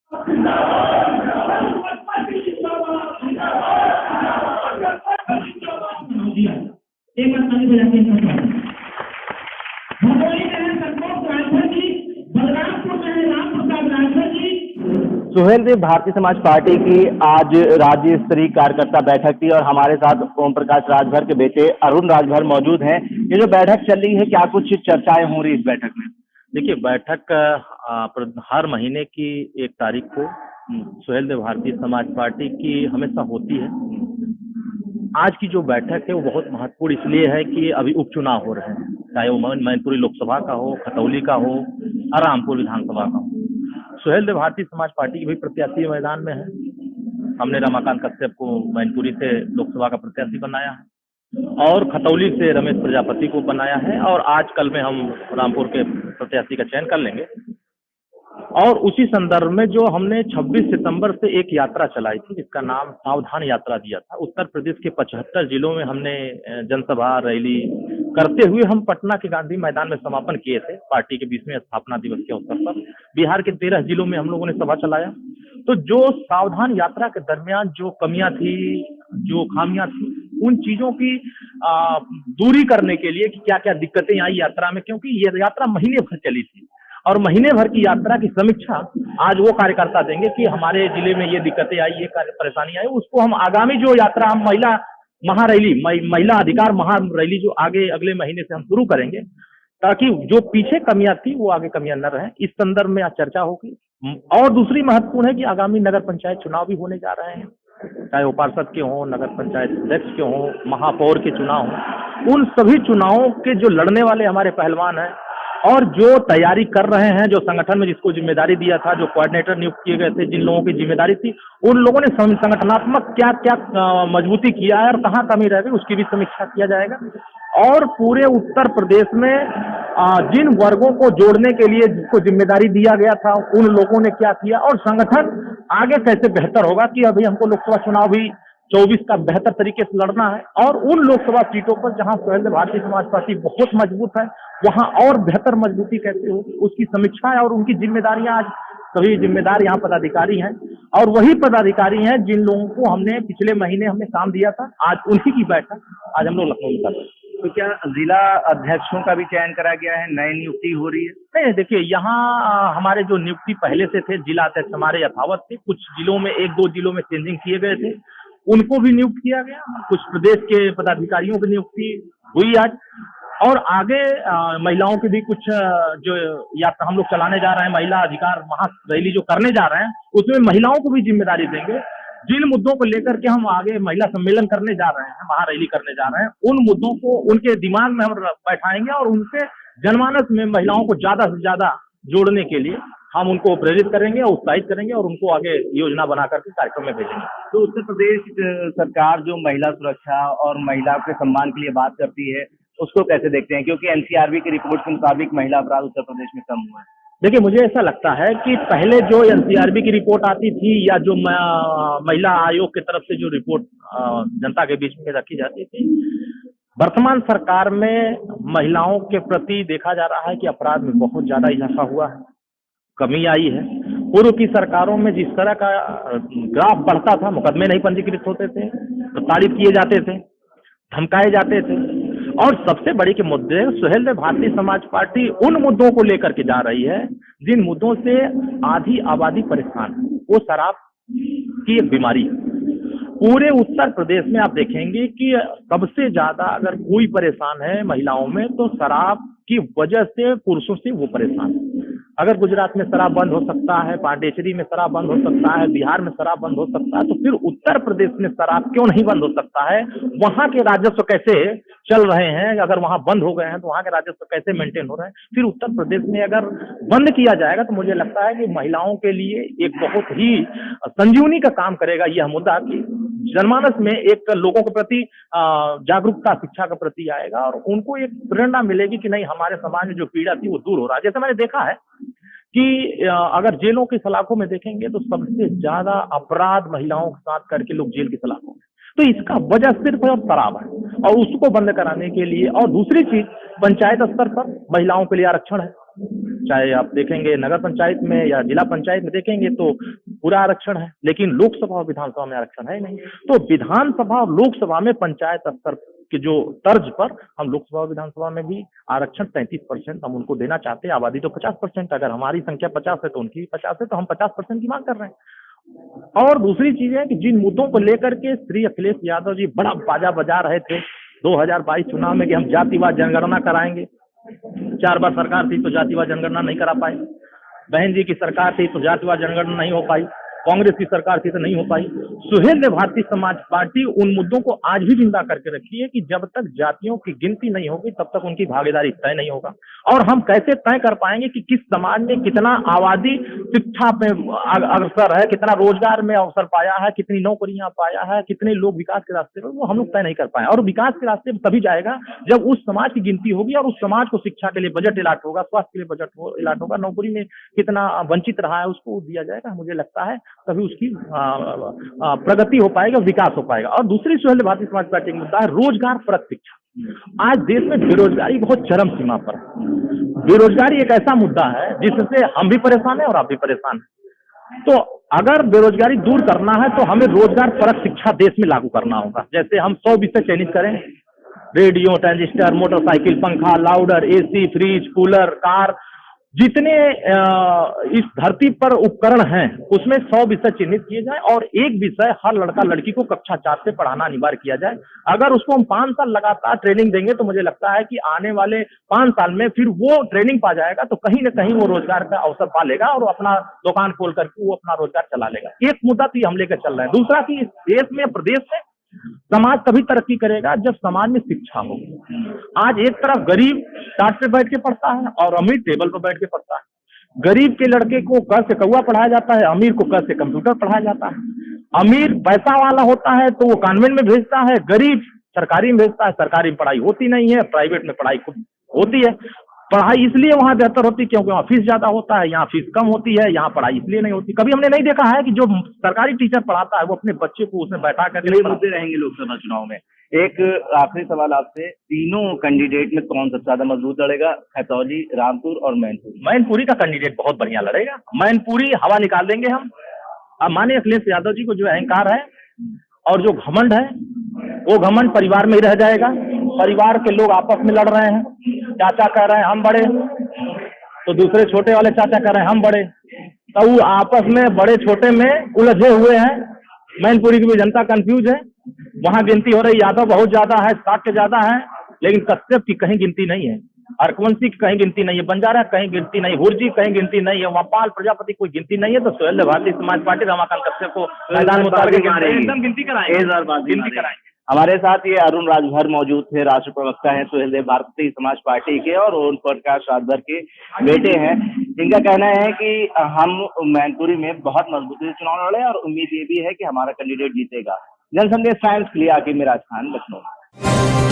Suhel Dev, Bharatiya Samaj party की आज राज्य स्तरीय कार्यकर्ता बैठक थी और हमारे साथ ओम प्रकाश राजभर के बेटे अरुण राजभर मौजूद हैं। ये जो बैठक चल रही है, क्या कुछ चर्चाएं हो रही इस बैठक में? देखिए, बैठक हर महीने की 1 तारीख को सुहेल देव भारतीय समाज पार्टी की हमेशा होती है। आज की जो बैठक है वो बहुत महत्वपूर्ण इसलिए है कि अभी उपचुनाव हो रहे हैं, चाहे वो मैनपुरी लोकसभा का हो, खतौली का हो और रामपुर विधानसभा का हो। सुहेल देव भारतीय समाज पार्टी की भी प्रत्याशी मैदान में है। हमने रमाकांत कश्यप को मैनपुरी से लोकसभा का प्रत्याशी बनाया है और खतौली से रमेश प्रजापति को बनाया है और आज कल में हम रामपुर के प्रत्याशी का चयन कर लेंगे। और उसी संदर्भ में जो हमने 26 सितंबर से एक यात्रा चलाई थी जिसका नाम सावधान यात्रा दिया था, उत्तर प्रदेश के 75 जिलों में हमने जनसभा रैली करते हुए हम पटना के गांधी मैदान में समापन किए थे पार्टी के 20वें स्थापना दिवस के अवसर पर। बिहार के 13 जिलों में हम लोगों ने सभा चलाया। तो जो सावधान यात्रा के दरमियान जो कमियां थी, जो खामियां थी, उन चीजों की दूरी करने के लिए कि क्या क्या दिक्कतें आई यात्रा में, क्योंकि ये यात्रा महीने भर चली थी और महीने भर की यात्रा की समीक्षा आज वो कार्यकर्ता देंगे कि हमारे जिले में ये दिक्कतें आई, ये परेशानी आई। उसको हम आगामी जो यात्रा हम महिला महारैली, महिला अधिकार महारैली जो आगे अगले महीने से हम शुरू करेंगे, ताकि जो पीछे कमियां थी वो आगे कमियां न रहें, इस संदर्भ में आज चर्चा होगी। और दूसरी महत्वपूर्ण है कि आगामी नगर पंचायत चुनाव भी होने जा रहे हैं, चाहे वो पार्षद के हों, नगर पंचायत अध्यक्ष के हों, महापौर के चुनाव हों। उन सभी चुनावों के जो लड़ने वाले हमारे पहलवान हैं और जो तैयारी कर रहे हैं, जो संगठन में जिसको जिम्मेदारी दिया था, जो कोऑर्डिनेटर नियुक्त किए गए थे, जिन लोगों की जिम्मेदारी थी, उन लोगों ने संगठनात्मक क्या क्या मजबूती किया है और कहाँ कमी रह गई, उसकी भी समीक्षा किया जाएगा। और पूरे उत्तर प्रदेश में जिन वर्गों को जोड़ने के लिए जिसको जिम्मेदारी दिया गया था, उन लोगों ने क्या किया और संगठन आगे कैसे बेहतर होगा, कि अभी हमको लोकसभा चुनाव भी 24 का बेहतर तरीके से लड़ना है और उन लोकसभा सीटों पर जहां सुहेल देव भारतीय समाज पार्टी बहुत मजबूत है, वहां और बेहतर मजबूती कैसे होगी, उसकी समीक्षा है। और उनकी जिम्मेदारियां, आज सभी जिम्मेदार यहाँ पदाधिकारी हैं और वही पदाधिकारी हैं जिन लोगों को हमने पिछले महीने हमने काम दिया था, आज उन्हीं की बैठक आज हम लोग लखनऊ में कर रहे हैं। तो क्या जिला अध्यक्षों का भी चयन करा गया है, नई नियुक्ति हो रही है? नहीं, देखिए, यहाँ हमारे जो नियुक्ति पहले से थे जिला अध्यक्ष हमारे यथावत थे। कुछ जिलों में 1-2 जिलों में चेंजिंग किए गए थे, उनको भी नियुक्त किया गया। कुछ प्रदेश के पदाधिकारियों की नियुक्ति हुई आज और आगे महिलाओं की भी कुछ जो यात्रा हम लोग चलाने जा रहे हैं, महिला अधिकार महारैली जो करने जा रहे हैं, उसमें महिलाओं को भी जिम्मेदारी देंगे। जिन मुद्दों को लेकर के हम आगे महिला सम्मेलन करने जा रहे हैं, महारैली करने जा रहे हैं, उन मुद्दों को उनके दिमाग में हम बैठाएंगे और उनके जनमानस में महिलाओं को ज्यादा से ज्यादा जोड़ने के लिए हम उनको प्रेरित करेंगे, उत्साहित करेंगे और उनको आगे योजना बना करके कार्यक्रम में भेजेंगे। तो उत्तर प्रदेश सरकार जो महिला सुरक्षा और महिला के सम्मान के लिए बात करती है, उसको कैसे देखते हैं? क्योंकि एनसीआरबी की रिपोर्ट के मुताबिक महिला अपराध उत्तर प्रदेश में कम हुआ है। देखिए, मुझे ऐसा लगता है कि पहले जो एनसीआरबी की रिपोर्ट आती थी या जो महिला आयोग की तरफ से जो रिपोर्ट जनता के बीच में रखी जाती थी, वर्तमान सरकार में महिलाओं के प्रति देखा जा रहा है कि अपराध में बहुत ज्यादा इजाफा हुआ है, कमी आई है। पूर्व की सरकारों में जिस तरह का ग्राफ बढ़ता था, मुकदमे नहीं पंजीकृत होते थे, प्रताड़ित किए जाते थे, धमकाए जाते थे। और सबसे बड़ी के मुद्दे, सुहेल देव भारतीय समाज पार्टी उन मुद्दों को लेकर के जा रही है जिन मुद्दों से आधी आबादी परेशान है। वो शराब की एक बीमारी है। पूरे उत्तर प्रदेश में आप देखेंगे कि सबसे ज्यादा अगर कोई परेशान है महिलाओं में, तो शराब की वजह से पुरुषों से वो परेशान है। अगर गुजरात में शराब बंद हो सकता है, पांडेचेरी में शराब बंद हो सकता है, बिहार में शराब बंद हो सकता है, तो फिर उत्तर प्रदेश में शराब क्यों नहीं बंद हो सकता है? वहां के राजस्व कैसे चल रहे हैं? अगर वहां बंद हो गए हैं तो वहां के राजस्व कैसे मेंटेन हो रहे हैं? फिर उत्तर प्रदेश में अगर बंद किया जाएगा तो मुझे लगता है कि महिलाओं के लिए एक बहुत ही संजीवनी का काम करेगा यह मुद्दा, कि जनमानस में एक लोगों के प्रति जागरूकता, शिक्षा के प्रति आएगा और उनको एक प्रेरणा मिलेगी कि नहीं, हमारे समाज में जो पीड़ा थी वो दूर हो रहा है। जैसे मैंने देखा है कि अगर जेलों की सलाखों में देखेंगे तो सबसे ज्यादा अपराध महिलाओं के साथ करके लोग जेल की सलाखों में, तो इसका वजह सिर्फ शराब है और उसको बंद कराने के लिए। और दूसरी चीज, पंचायत स्तर पर महिलाओं के लिए आरक्षण है। चाहे आप देखेंगे नगर पंचायत में या जिला पंचायत में देखेंगे तो पूरा आरक्षण है, लेकिन लोकसभा और विधानसभा में आरक्षण है नहीं। तो विधानसभा और लोकसभा में पंचायत स्तर की जो तर्ज पर हम लोकसभा और विधानसभा में भी आरक्षण 33% हम उनको देना चाहते हैं। आबादी तो 50%, अगर हमारी संख्या 50 है तो उनकी भी 50 है, तो हम 50% की मांग कर रहे हैं। और दूसरी चीज है कि जिन मुद्दों को लेकर के श्री अखिलेश यादव जी बड़ा बाजा बजा रहे थे 2022 चुनाव में कि हम जातिवाद जनगणना कराएंगे, 4 बार सरकार थी तो जातिवाद जनगणना नहीं करा पाए, बहन जी की सरकार थी तो जातिवाद जनगणना नहीं हो पाई, कांग्रेस की सरकार थी तो नहीं हो पाई। सुहेल देव भारतीय समाज पार्टी उन मुद्दों को आज भी जिंदा करके रखी है कि जब तक जातियों की गिनती नहीं होगी तब तक उनकी भागीदारी तय नहीं होगा। और हम कैसे तय कर पाएंगे कि किस समाज में कितना आबादी शिक्षा पे अग्रसर है, कितना रोजगार में अवसर पाया है, कितनी नौकरियां पाया है, कितने लोग विकास के रास्ते पर, वो हम लोग तय नहीं कर पाए। और विकास के रास्ते पर तभी जाएगा जब उस समाज की गिनती होगी और उस समाज को शिक्षा के लिए बजट अलाट होगा, स्वास्थ्य के लिए बजट अलाट होगा, नौकरी में कितना वंचित रहा है उसको दिया जाएगा। मुझे लगता है तभी उसकी प्रगति हो पाएगा, विकास हो पाएगा। और दूसरी सुहेल भारतीय समाज पार्टी का मुद्दा है रोजगार परक शिक्षा। आज देश में बेरोजगारी बहुत चरम सीमा पर है। बेरोजगारी एक ऐसा मुद्दा है जिससे हम भी परेशान हैं और आप भी परेशान हैं। तो अगर बेरोजगारी दूर करना है तो हमें रोजगार परक शिक्षा देश में लागू करना होगा। जैसे हम 100 विषय चयनित करें, रेडियो, ट्रांजिस्टर, मोटरसाइकिल, पंखा, louder, AC, fridge, cooler, car, जितने इस धरती पर उपकरण हैं उसमें 100 विषय चिन्हित किए जाए और एक विषय हर लड़का लड़की को कक्षा 4 से पढ़ाना अनिवार्य किया जाए। अगर उसको हम 5 साल लगातार ट्रेनिंग देंगे तो मुझे लगता है कि आने वाले 5 साल में फिर वो ट्रेनिंग पा जाएगा तो कहीं ना कहीं वो रोजगार का अवसर पा लेगा और अपना दुकान खोल करके वो अपना रोजगार चला लेगा। एक मुद्दा तो हम लेकर चल रहे हैं। दूसरा कि इस देश में, प्रदेश में समाज तभी तरक्की करेगा जब समाज में शिक्षा होगी। आज एक तरफ गरीब टाट पे बैठ के पढ़ता है और अमीर टेबल पर बैठ के पढ़ता है। गरीब के लड़के को क से कौवा पढ़ाया जाता है, अमीर को क से कंप्यूटर पढ़ाया जाता है। अमीर पैसा वाला होता है तो वो कॉन्वेंट में भेजता है, गरीब सरकारी में भेजता है। सरकारी में पढ़ाई होती नहीं है, प्राइवेट में पढ़ाई खूब होती है। पढ़ाई इसलिए वहां बेहतर होती है क्योंकि वहां फीस ज्यादा होता है, यहाँ फीस कम होती है, यहाँ पढ़ाई इसलिए नहीं होती। कभी हमने नहीं देखा है कि जो सरकारी टीचर पढ़ाता है वो अपने बच्चे को उसमें बैठा कर मुद्दे रहेंगे लोकसभा चुनाव में। एक आखिरी सवाल आपसे, तीनों कैंडिडेट में कौन सबसे ज्यादा मजबूत लड़ेगा? खैतौली, रामपुर और मैनपुरी। मैनपुरी का कैंडिडेट बहुत बढ़िया लड़ेगा। मैनपुरी हवा निकाल देंगे हम। अब माने अखिलेश यादव जी को जो अहंकार है और जो घमंड है वो घमंड परिवार में ही रह जाएगा। परिवार के लोग आपस में लड़ रहे हैं, चाचा कह रहे हैं हम बड़े तो दूसरे छोटे वाले चाचा कह रहे हैं हम बड़े, तो वो आपस में बड़े छोटे में उलझे हुए हैं। मैनपुरी की भी जनता कंफ्यूज है। वहां गिनती हो रही यादव बहुत ज्यादा है, 60 के ज्यादा है, लेकिन कश्यप की कहीं गिनती नहीं है, अर्कवंशी की कहीं गिनती नहीं है, बंजारा कहीं गिनती नहीं, हुर्जी कहीं गिनती नहीं है, वपाल प्रजापति कोई गिनती नहीं है। तो सुहेल भारतीय समाज पार्टी रमाकांत कश्यप को मैदान में उतार के एकदम गिनती कराएंगे। हमारे साथ ये अरुण राजभर मौजूद थे, राष्ट्रीय प्रवक्ता हैं सुहेल देव भारतीय समाज पार्टी के और ओम प्रकाश राजभर के बेटे हैं। इनका कहना है कि हम मैनपुरी में बहुत मजबूती से चुनाव लड़े और उम्मीद ये भी है कि हमारा कैंडिडेट जीतेगा। जनसंदेश टाइम्स के लिए आकिब मिराज खान, लखनऊ।